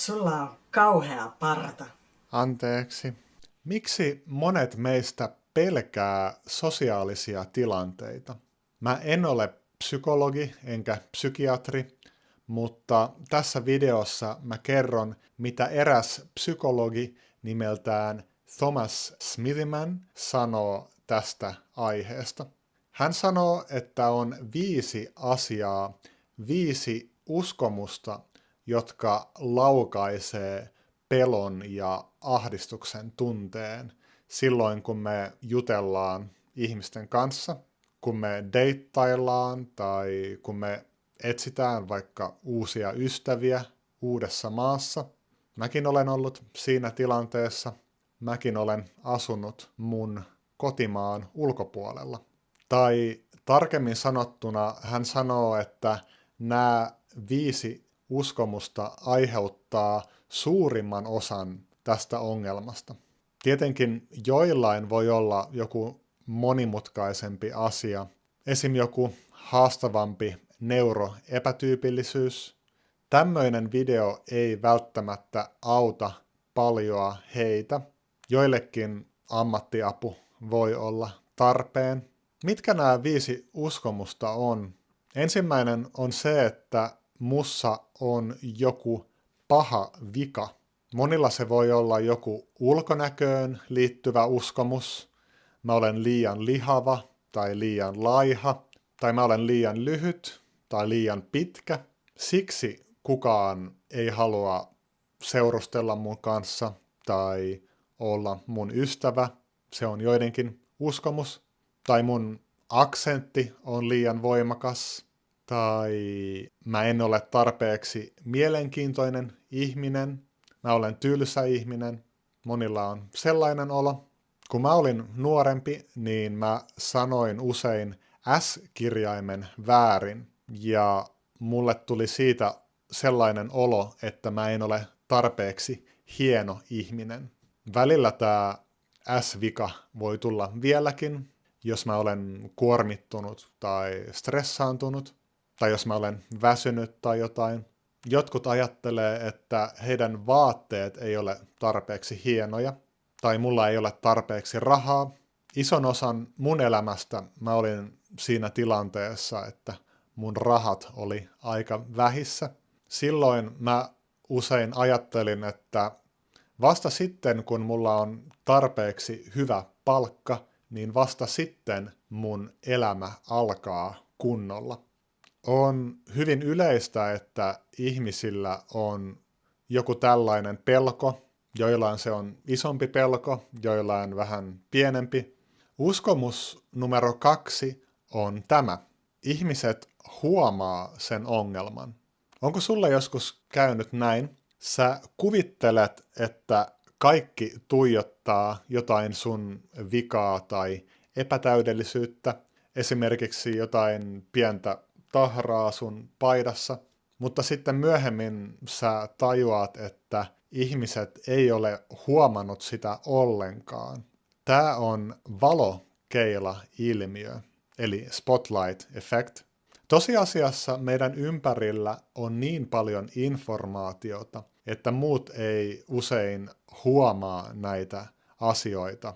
Sulla on kauhea parta. Anteeksi. Miksi monet meistä pelkää sosiaalisia tilanteita? Mä en ole psykologi enkä psykiatri, mutta tässä videossa mä kerron, mitä eräs psykologi nimeltään Thomas Smithyman sanoo tästä aiheesta. Hän sanoo, että on 5 asiaa, 5 uskomusta, jotka laukaisee pelon ja ahdistuksen tunteen silloin, kun me jutellaan ihmisten kanssa, kun me deittaillaan tai kun me etsitään vaikka uusia ystäviä uudessa maassa. Mäkin olen ollut siinä tilanteessa. Mäkin olen asunut mun kotimaan ulkopuolella. Tai tarkemmin sanottuna hän sanoo, että nämä 5 uskomusta aiheuttaa suurimman osan tästä ongelmasta. Tietenkin joillain voi olla joku monimutkaisempi asia, esim. Joku haastavampi neuroepätyypillisyys. Tämmöinen video ei välttämättä auta paljoa heitä. Joillekin ammattiapu voi olla tarpeen. Mitkä nämä 5 uskomusta on? Ensimmäinen on se, että mussa on joku paha vika. Monilla se voi olla joku ulkonäköön liittyvä uskomus. Mä olen liian lihava tai liian laiha, tai mä olen liian lyhyt tai liian pitkä. Siksi kukaan ei halua seurustella mun kanssa tai olla mun ystävä. Se on joidenkin uskomus. Tai mun aksentti on liian voimakas. Tai mä en ole tarpeeksi mielenkiintoinen ihminen. Mä olen tylsä ihminen. Monilla on sellainen olo. Kun mä olin nuorempi, niin mä sanoin usein S-kirjaimen väärin. Ja mulle tuli siitä sellainen olo, että mä en ole tarpeeksi hieno ihminen. Välillä tää S-vika voi tulla vieläkin, jos mä olen kuormittunut tai stressaantunut, tai jos mä olen väsynyt tai jotain. Jotkut ajattelee, että heidän vaatteet ei ole tarpeeksi hienoja, tai mulla ei ole tarpeeksi rahaa. Ison osan mun elämästä mä olin siinä tilanteessa, että mun rahat oli aika vähissä. Silloin mä usein ajattelin, että vasta sitten, kun mulla on tarpeeksi hyvä palkka, niin vasta sitten mun elämä alkaa kunnolla. On hyvin yleistä, että ihmisillä on joku tällainen pelko, joillain se on isompi pelko, joillain vähän pienempi. Uskomus numero 2 on tämä. Ihmiset huomaa sen ongelman. Onko sulle joskus käynyt näin? Sä kuvittelet, että kaikki tuijottaa jotain sun vikaa tai epätäydellisyyttä, esimerkiksi jotain pientä tahraa sun paidassa, mutta sitten myöhemmin sä tajuat, että ihmiset ei ole huomannut sitä ollenkaan. Tämä on valokeila-ilmiö, eli spotlight effect. Tosiasiassa meidän ympärillä on niin paljon informaatiota, että muut ei usein huomaa näitä asioita.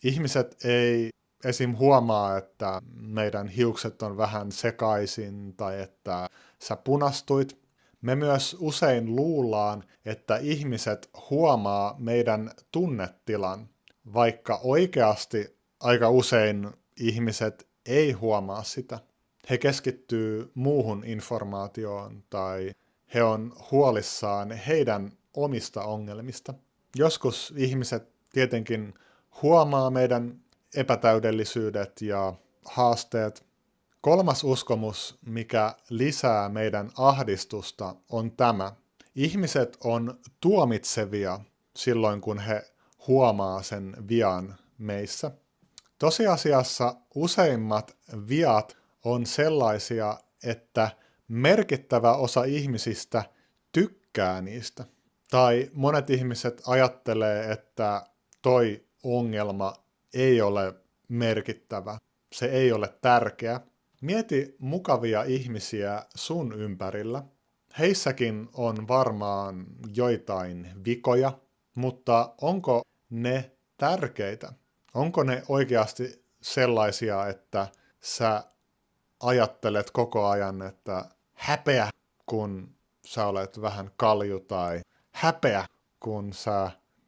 Ihmiset ei esim. Huomaa, että meidän hiukset on vähän sekaisin tai että sä punastuit. Me myös usein luullaan, että ihmiset huomaa meidän tunnetilan, vaikka oikeasti aika usein ihmiset ei huomaa sitä. He keskittyy muuhun informaatioon tai he on huolissaan heidän omista ongelmista. Joskus ihmiset tietenkin huomaa meidän epätäydellisyydet ja haasteet. 3. uskomus, mikä lisää meidän ahdistusta, on tämä. Ihmiset on tuomitsevia silloin, kun he huomaa sen vian meissä. Tosiasiassa useimmat viat on sellaisia, että merkittävä osa ihmisistä tykkää niistä. Tai monet ihmiset ajattelee, että toi ongelma ei ole merkittävä, se ei ole tärkeä. Mieti mukavia ihmisiä sun ympärillä. Heissäkin on varmaan joitain vikoja, mutta onko ne tärkeitä? Onko ne oikeasti sellaisia, että sä ajattelet koko ajan, että häpeä, kun sä olet vähän kalju, tai häpeä, kun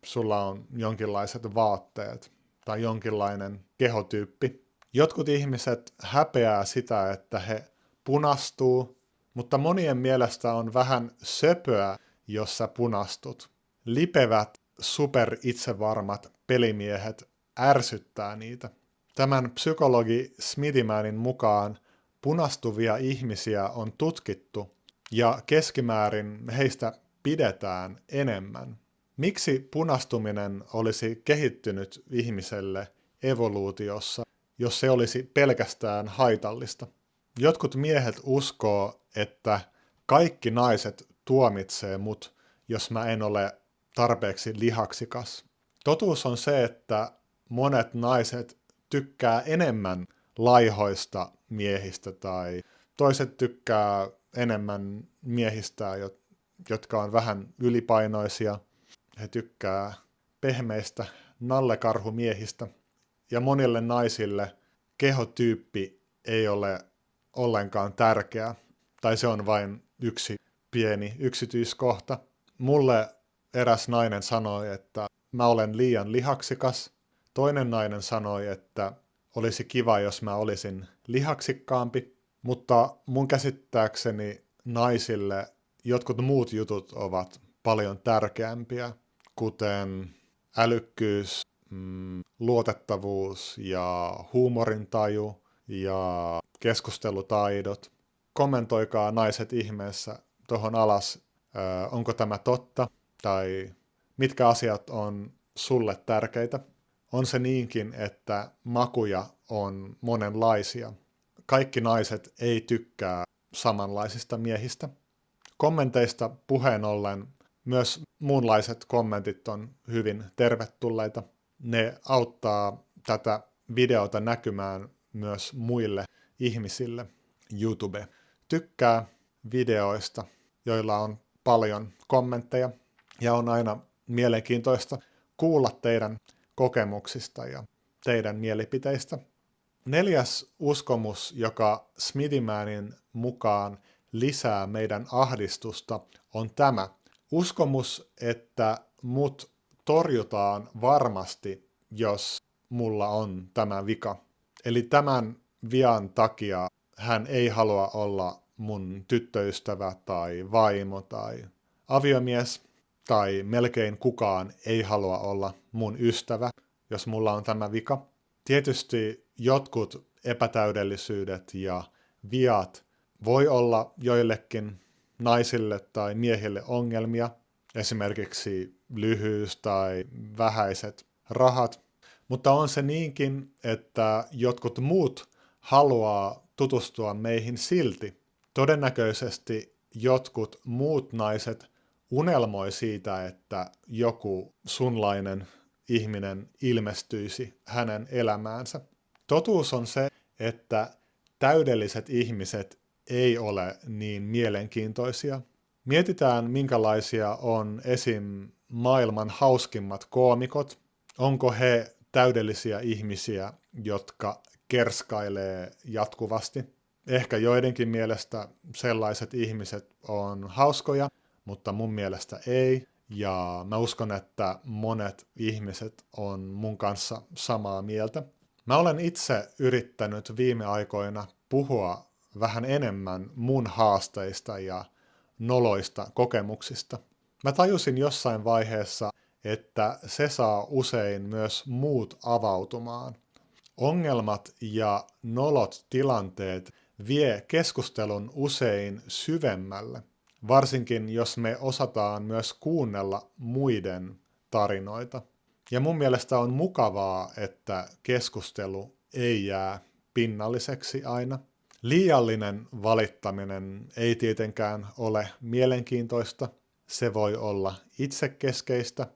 sulla on jonkinlaiset vaatteet tai jonkinlainen kehotyyppi. Jotkut ihmiset häpeää sitä, että he punastuu, mutta monien mielestä on vähän söpöä, jos sä punastut. Lipevät, super itsevarmat pelimiehet ärsyttää niitä. Tämän psykologi Smithymanin mukaan punastuvia ihmisiä on tutkittu ja keskimäärin heistä pidetään enemmän. Miksi punastuminen olisi kehittynyt ihmiselle evoluutiossa, jos se olisi pelkästään haitallista? Jotkut miehet uskoo, että kaikki naiset tuomitsee mut, jos mä en ole tarpeeksi lihaksikas. Totuus on se, että monet naiset tykkää enemmän laihoista miehistä tai toiset tykkää enemmän miehistä, jotka on vähän ylipainoisia. He tykkää pehmeistä nallekarhumiehistä. Ja monille naisille kehotyyppi ei ole ollenkaan tärkeä, tai se on vain yksi pieni yksityiskohta. Mulle eräs nainen sanoi, että mä olen liian lihaksikas. Toinen nainen sanoi, että olisi kiva, jos mä olisin lihaksikkaampi, mutta mun käsittääkseni naisille jotkut muut jutut ovat paljon tärkeämpiä, kuten älykkyys, luotettavuus ja huumorintaju ja keskustelutaidot. Kommentoikaa naiset ihmeessä tuohon alas, onko tämä totta tai mitkä asiat on sulle tärkeitä. On se niinkin, että makuja on monenlaisia. Kaikki naiset ei tykkää samanlaisista miehistä. Kommenteista puheen ollen myös muunlaiset kommentit on hyvin tervetulleita. Ne auttaa tätä videota näkymään myös muille ihmisille. YouTube tykkää videoista, joilla on paljon kommentteja, ja on aina mielenkiintoista kuulla teidän kokemuksista ja teidän mielipiteistä. 4. uskomus, joka Smithymanin mukaan lisää meidän ahdistusta, on tämä. Uskomus, että mut torjutaan varmasti, jos mulla on tämä vika. Eli tämän vian takia hän ei halua olla mun tyttöystävä tai vaimo tai aviomies, tai melkein kukaan ei halua olla mun ystävä, jos mulla on tämä vika. Tietysti jotkut epätäydellisyydet ja viat voi olla joillekin naisille tai miehille ongelmia, esimerkiksi lyhyys tai vähäiset rahat, mutta on se niinkin, että jotkut muut haluaa tutustua meihin silti. Todennäköisesti jotkut muut naiset unelmoi siitä, että joku sunlainen ihminen ilmestyisi hänen elämäänsä. Totuus on se, että täydelliset ihmiset ei ole niin mielenkiintoisia. Mietitään, minkälaisia on esim. Maailman hauskimmat koomikot. Onko he täydellisiä ihmisiä, jotka kerskailee jatkuvasti? Ehkä joidenkin mielestä sellaiset ihmiset on hauskoja, mutta mun mielestä ei. Ja mä uskon, että monet ihmiset on mun kanssa samaa mieltä. Mä olen itse yrittänyt viime aikoina puhua vähän enemmän mun haasteista ja noloista kokemuksista. Mä tajusin jossain vaiheessa, että se saa usein myös muut avautumaan. Ongelmat ja nolot tilanteet vie keskustelun usein syvemmälle, varsinkin jos me osataan myös kuunnella muiden tarinoita. Ja mun mielestä on mukavaa, että keskustelu ei jää pinnalliseksi aina. Liiallinen valittaminen ei tietenkään ole mielenkiintoista. Se voi olla itsekeskeistä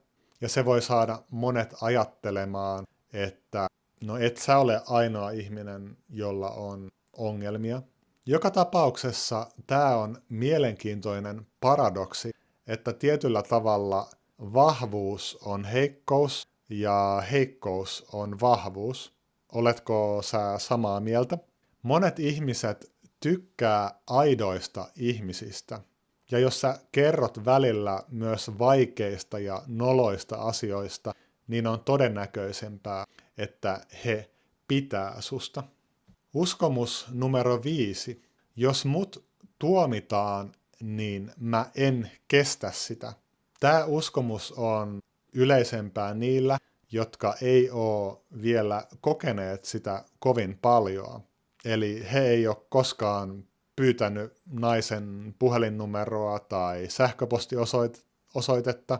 ja se voi saada monet ajattelemaan, että no et sä ole ainoa ihminen, jolla on ongelmia. Joka tapauksessa tämä on mielenkiintoinen paradoksi, että tietyllä tavalla vahvuus on heikkous ja heikkous on vahvuus. Oletko sä samaa mieltä? Monet ihmiset tykkää aidoista ihmisistä. Ja jos sä kerrot välillä myös vaikeista ja noloista asioista, niin on todennäköisempää, että he pitää susta. Uskomus numero 5. Jos mut tuomitaan, niin mä en kestä sitä. Tämä uskomus on yleisempää niillä, jotka ei ole vielä kokeneet sitä kovin paljon. Eli he ei ole koskaan pyytänyt naisen puhelinnumeroa tai sähköpostiosoitetta,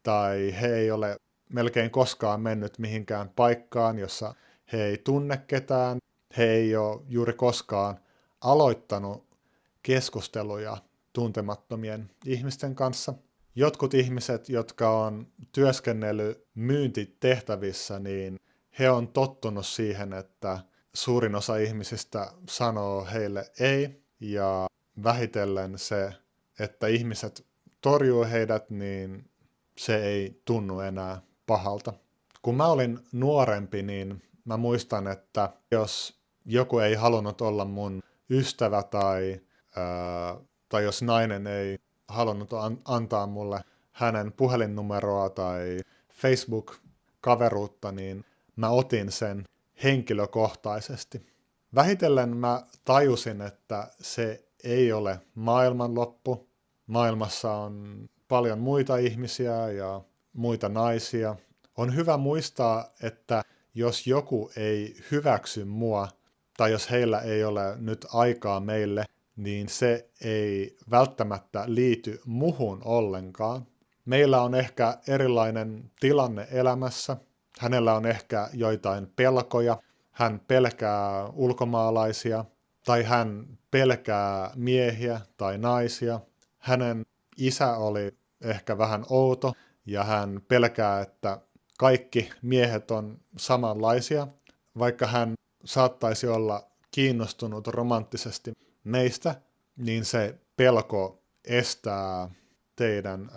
tai he ei ole melkein koskaan mennyt mihinkään paikkaan, jossa he ei tunne ketään. He ei ole juuri koskaan aloittanut keskusteluja tuntemattomien ihmisten kanssa. Jotkut ihmiset, jotka on työskennellyt myyntitehtävissä, niin he on tottunut siihen, että suurin osa ihmisistä sanoo heille ei, ja vähitellen se, että ihmiset torjuu heidät, niin se ei tunnu enää pahalta. Kun mä olin nuorempi, niin mä muistan, että jos joku ei halunnut olla mun ystävä tai jos nainen ei halunnut antaa mulle hänen puhelinnumeroa tai Facebook-kaveruutta, niin mä otin sen henkilökohtaisesti. Vähitellen mä tajusin, että se ei ole maailmanloppu. Maailmassa on paljon muita ihmisiä ja muita naisia. On hyvä muistaa, että jos joku ei hyväksy mua, tai jos heillä ei ole nyt aikaa meille, niin se ei välttämättä liity muhun ollenkaan. Meillä on ehkä erilainen tilanne elämässä. Hänellä on ehkä joitain pelkoja. Hän pelkää ulkomaalaisia, tai hän pelkää miehiä tai naisia. Hänen isä oli ehkä vähän outo, ja hän pelkää, että kaikki miehet on samanlaisia, vaikka hän saattaisi olla kiinnostunut romanttisesti meistä, niin se pelko estää teidän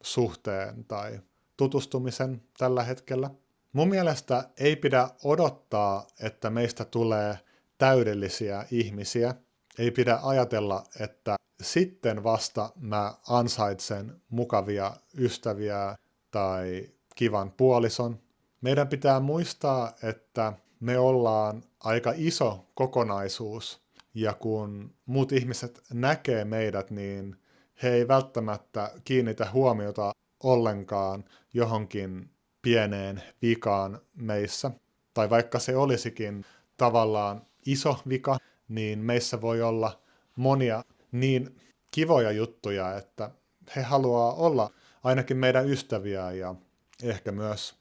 suhteen tai tutustumisen tällä hetkellä. Mun mielestä ei pidä odottaa, että meistä tulee täydellisiä ihmisiä. Ei pidä ajatella, että sitten vasta mä ansaitsen mukavia ystäviä tai kivan puolison. Meidän pitää muistaa, että me ollaan aika iso kokonaisuus, ja kun muut ihmiset näkee meidät, niin he ei välttämättä kiinnitä huomiota ollenkaan johonkin pieneen vikaan meissä. Tai vaikka se olisikin tavallaan iso vika, niin meissä voi olla monia niin kivoja juttuja, että he haluaa olla ainakin meidän ystäviä, ja ehkä myös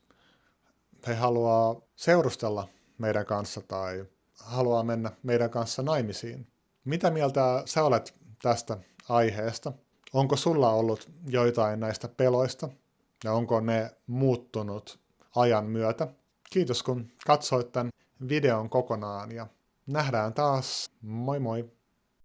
he haluaa seurustella meidän kanssa tai haluaa mennä meidän kanssa naimisiin. Mitä mieltä sä olet tästä aiheesta? Onko sulla ollut joitain näistä peloista ja onko ne muuttunut ajan myötä? Kiitos kun katsoit tämän videon kokonaan ja nähdään taas. Moi moi!